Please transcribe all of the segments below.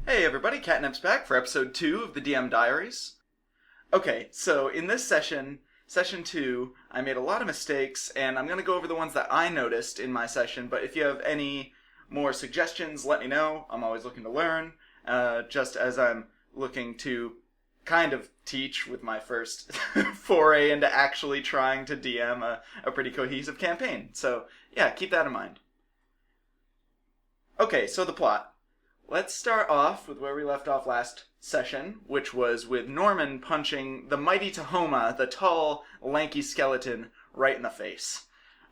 Hey everybody, Catnip's back for episode 2 of the DM Diaries. Okay, so in this session 2, I made a lot of mistakes, and I'm going to go over the ones that I noticed in my session, but if you have any more suggestions, let me know. I'm always looking to learn, just as I'm looking to kind of teach with my first foray into actually trying to DM a pretty cohesive campaign. So, yeah, keep that in mind. Okay, so the plot. Let's start off with where we left off last session, which was with Norman punching the mighty Tahoma, the tall, lanky skeleton, right in the face.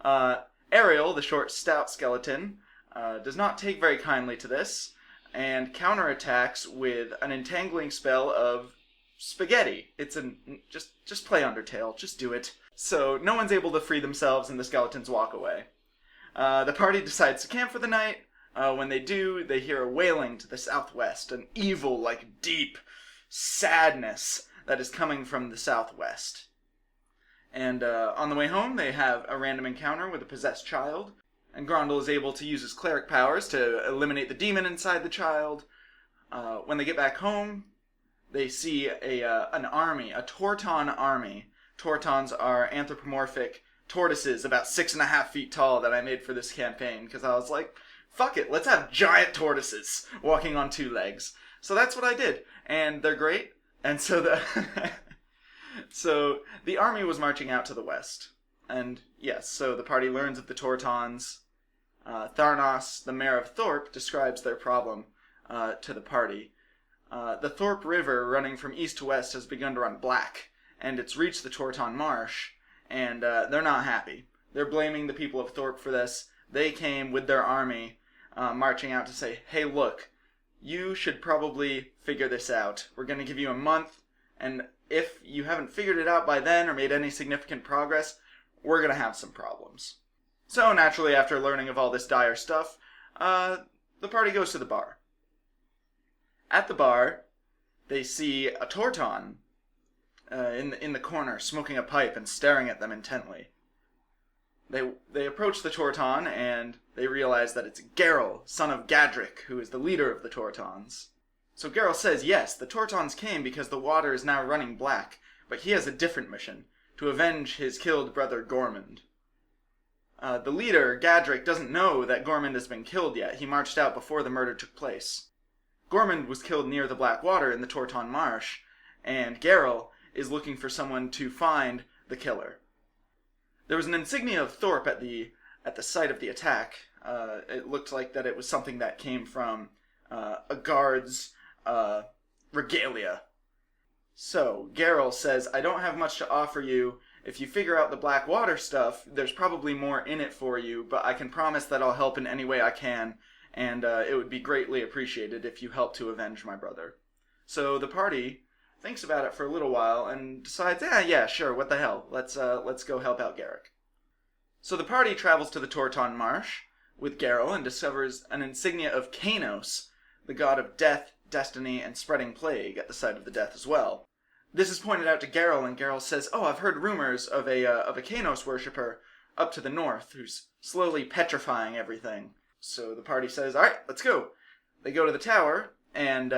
Ariel, the short, stout skeleton, does not take very kindly to this, and counterattacks with an entangling spell of spaghetti. It's just play Undertale, just do it. So no one's able to free themselves, and the skeletons walk away. The party decides to camp for the night. When they do, they hear a wailing to the southwest, an evil, deep sadness that is coming from the southwest. And on the way home, they have a random encounter with a possessed child, and Grondel is able to use his cleric powers to eliminate the demon inside the child. When they get back home, they see an army, a Torton army. Tortons are anthropomorphic tortoises about 6.5 feet tall that I made for this campaign, because I was like, fuck it, let's have giant tortoises walking on 2 legs. So that's what I did, and they're great. And so the army was marching out to the west. And yes, so the party learns of the Tortons. Tharnos, the mayor of Thorpe, describes their problem to the party. The Thorpe River, running from east to west, has begun to run black, and it's reached the Torton Marsh, and they're not happy. They're blaming the people of Thorpe for this. They came with their army, marching out to say, hey, look, you should probably figure this out. We're going to give you a month, and if you haven't figured it out by then or made any significant progress, we're going to have some problems. So, naturally, after learning of all this dire stuff, the party goes to the bar. At the bar, they see a Torton in the corner, smoking a pipe and staring at them intently. They approach the Torton, and they realize that it's Geralt, son of Gadrick, who is the leader of the Tortons. So Geralt says, yes, the Tortons came because the water is now running black, but he has a different mission, to avenge his killed brother Gormund. The leader, Gadrick, doesn't know that Gormund has been killed yet. He marched out before the murder took place. Gormund was killed near the Black Water in the Torton Marsh, and Geralt is looking for someone to find the killer. There was an insignia of Thorpe at the site of the attack. It looked like that it was something that came from a guard's regalia. So, Geralt says, I don't have much to offer you. If you figure out the Black Water stuff, there's probably more in it for you, but I can promise that I'll help in any way I can, and it would be greatly appreciated if you help to avenge my brother. So the party thinks about it for a little while and decides, yeah, sure, what the hell, let's go help out Garrick. So the party travels to the Torton Marsh with Geralt and discovers an insignia of Kanos, the god of death, destiny, and spreading plague, at the site of the death as well. This is pointed out to Geralt, and Geralt says, oh, I've heard rumors of a Kanos worshipper up to the north who's slowly petrifying everything. So the party says, alright, let's go. They go to the tower, and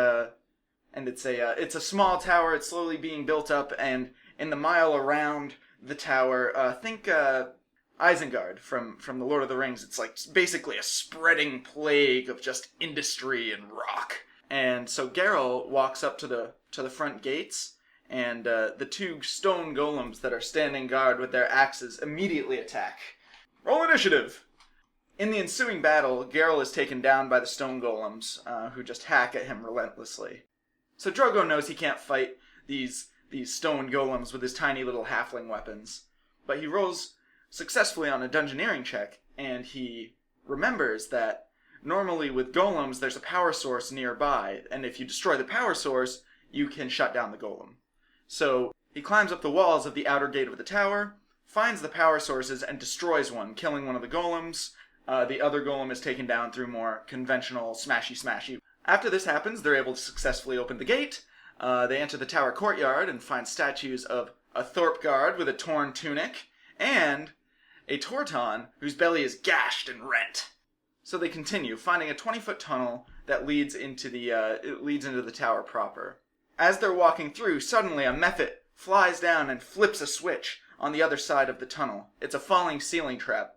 it's a small tower. It's slowly being built up, and in the mile around the tower, think Isengard from the Lord of the Rings. It's like basically a spreading plague of just industry and rock. And so Geralt walks up to the front gates, and the 2 stone golems that are standing guard with their axes immediately attack. Roll initiative! In the ensuing battle, Geralt is taken down by the stone golems, who just hack at him relentlessly. So Drogo knows he can't fight these stone golems with his tiny little halfling weapons. But he rolls successfully on a dungeoneering check, and he remembers that normally with golems there's a power source nearby, and if you destroy the power source, you can shut down the golem. So he climbs up the walls of the outer gate of the tower, finds the power sources, and destroys one, killing one of the golems. The other golem is taken down through more conventional smashy. After this happens, they're able to successfully open the gate. They enter the tower courtyard and find statues of a Thorpe guard with a torn tunic, and a Torton whose belly is gashed and rent. So they continue, finding a 20-foot tunnel that leads into the tower proper. As they're walking through, suddenly a mephit flies down and flips a switch on the other side of the tunnel. It's a falling ceiling trap.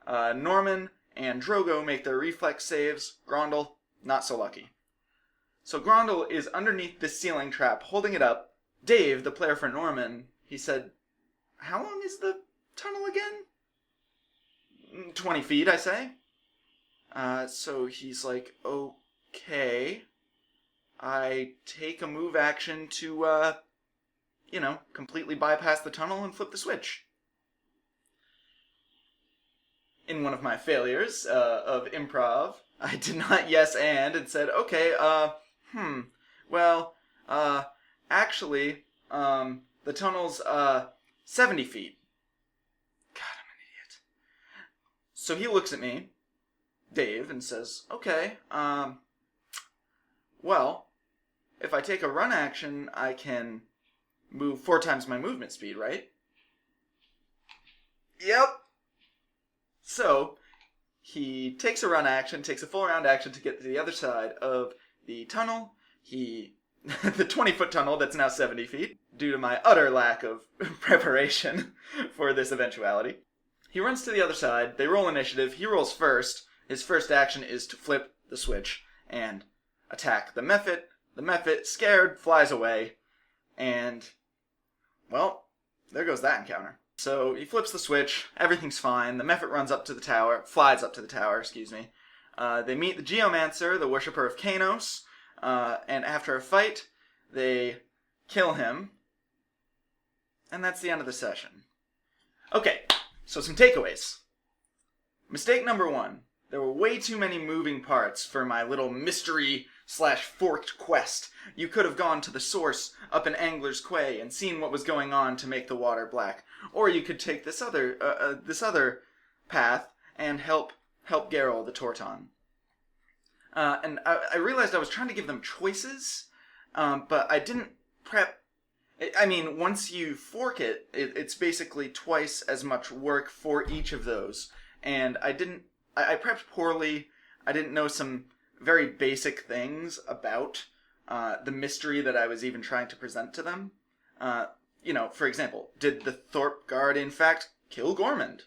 Norman and Drogo make their reflex saves. Grondel, not so lucky. So Grondel is underneath this ceiling trap, holding it up. Dave, the player for Norman, he said, "How long is the tunnel again?" 20 feet, I say. So he's like, okay. I take a move action to, completely bypass the tunnel and flip the switch. In one of my failures of improv, I did not yes and said, okay, actually, the tunnel's 70 feet. God, I'm an idiot. So he looks at me, Dave, and says, okay, if I take a run action, I can move 4 times my movement speed, right? Yep. So, he takes a run action, takes a full round action to get to the other side of the tunnel. The 20-foot tunnel that's now 70 feet, due to my utter lack of preparation for this eventuality. He runs to the other side, they roll initiative, he rolls first. His first action is to flip the switch and attack the mephit. The mephit, scared, flies away, and, well, there goes that encounter. So he flips the switch, everything's fine, the mephit flies up to the tower, They meet the Geomancer, the worshipper of Kanos, and after a fight, they kill him, and that's the end of the session. Okay, so some takeaways. Mistake number 1. There were way too many moving parts for my little mystery/forked quest. You could have gone to the source up in Angler's Quay and seen what was going on to make the water black. Or you could take this other path and help Geralt the Torton. And I realized I was trying to give them choices, but I didn't prep. I mean, once you fork it's basically twice as much work for each of those. And I prepped poorly. I didn't know some very basic things about the mystery that I was even trying to present to them. For example, did the Thorpe guard in fact kill Gormund?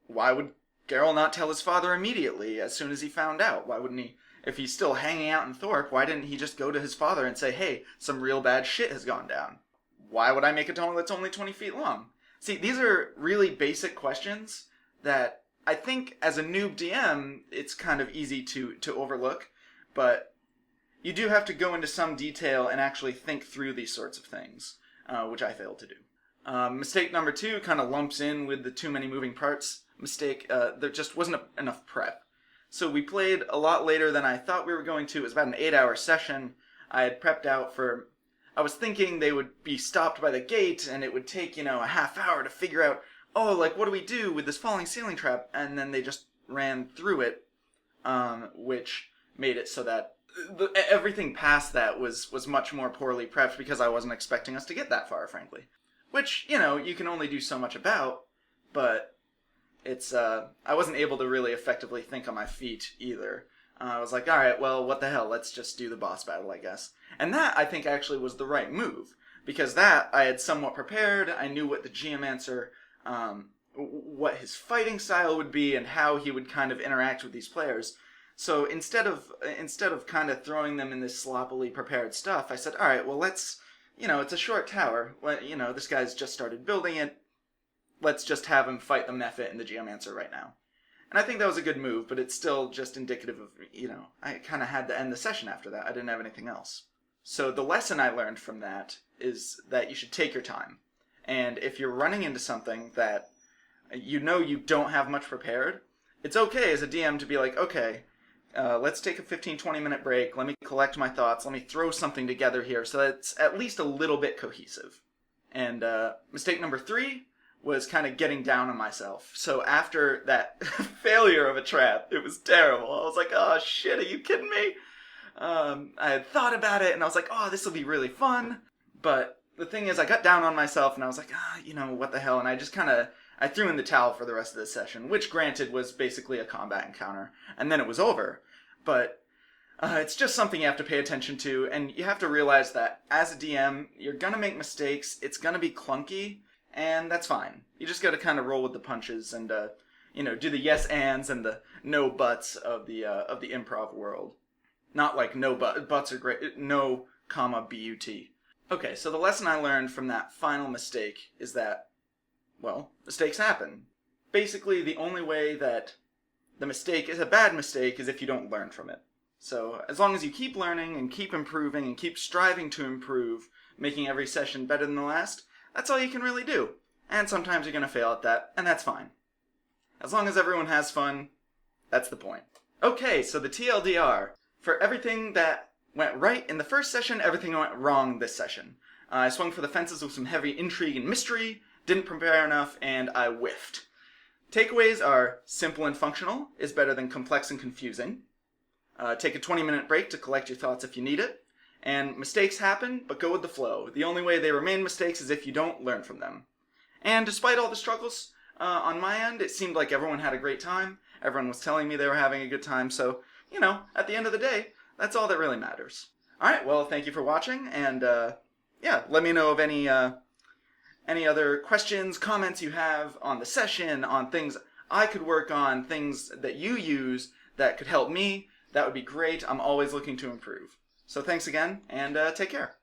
Why would Geralt not tell his father immediately as soon as he found out? Why wouldn't he, if he's still hanging out in Thorpe, why didn't he just go to his father and say, hey, some real bad shit has gone down? Why would I make a tunnel that's only 20 feet long? See, these are really basic questions that I think as a noob DM, it's kind of easy to overlook, but you do have to go into some detail and actually think through these sorts of things, which I failed to do. Mistake number 2 kind of lumps in with the too many moving parts mistake. There just wasn't enough prep. So we played a lot later than I thought we were going to. It was about an 8-hour session. I had prepped out for... I was thinking they would be stopped by the gate, and it would take, a half hour to figure out, what do we do with this falling ceiling trap? And then they just ran through it, which made it so that everything past that was much more poorly prepped because I wasn't expecting us to get that far, frankly. Which, you can only do so much about, but it's, I wasn't able to really effectively think on my feet either. I was like, alright, well, what the hell, let's just do the boss battle, I guess. And that, I think, actually was the right move, because that I had somewhat prepared. I knew what the Geomancer, what his fighting style would be and how he would kind of interact with these players. So instead of kind of throwing them in this sloppily prepared stuff, I said, alright, well, let's, it's a short tower. Well, this guy's just started building it. Let's just have him fight the mephit and the Geomancer right now. And I think that was a good move, but it's still just indicative of, I kind of had to end the session after that. I didn't have anything else. So the lesson I learned from that is that you should take your time. And if you're running into something that you don't have much prepared, it's okay as a DM to be like, okay, let's take a 15-20 minute break. Let me collect my thoughts. Let me throw something together here so that it's at least a little bit cohesive. And mistake number 3 was kind of getting down on myself. So after that failure of a trap, it was terrible. I was like, oh shit, are you kidding me? I had thought about it and I was like, oh, this will be really fun. But the thing is, I got down on myself and I was like, what the hell? And I just I threw in the towel for the rest of the session, which granted was basically a combat encounter. And then it was over. But It's just something you have to pay attention to, and you have to realize that as a DM, you're gonna make mistakes, it's gonna be clunky, and that's fine. You just gotta kind of roll with the punches and, do the yes ands and the no buts of the improv world. Not like no buts are great, no comma B-U-T. Okay, so the lesson I learned from that final mistake is that, well, mistakes happen. Basically, the only way that the mistake is a bad mistake is if you don't learn from it. So, as long as you keep learning and keep improving and keep striving to improve, making every session better than the last, that's all you can really do. And sometimes you're going to fail at that, and that's fine. As long as everyone has fun, that's the point. Okay, so the TLDR. For everything that went right in the first session, everything went wrong this session. I swung for the fences with some heavy intrigue and mystery, didn't prepare enough, and I whiffed. Takeaways are simple and functional is better than complex and confusing. Take a 20-minute break to collect your thoughts if you need it. And mistakes happen, but go with the flow. The only way they remain mistakes is if you don't learn from them. And despite all the struggles, on my end, it seemed like everyone had a great time. Everyone was telling me they were having a good time, so, at the end of the day, that's all that really matters. Alright, well, thank you for watching, and, let me know of any other questions, comments you have on the session, on things I could work on, things that you use that could help me. That would be great. I'm always looking to improve. So thanks again, and take care.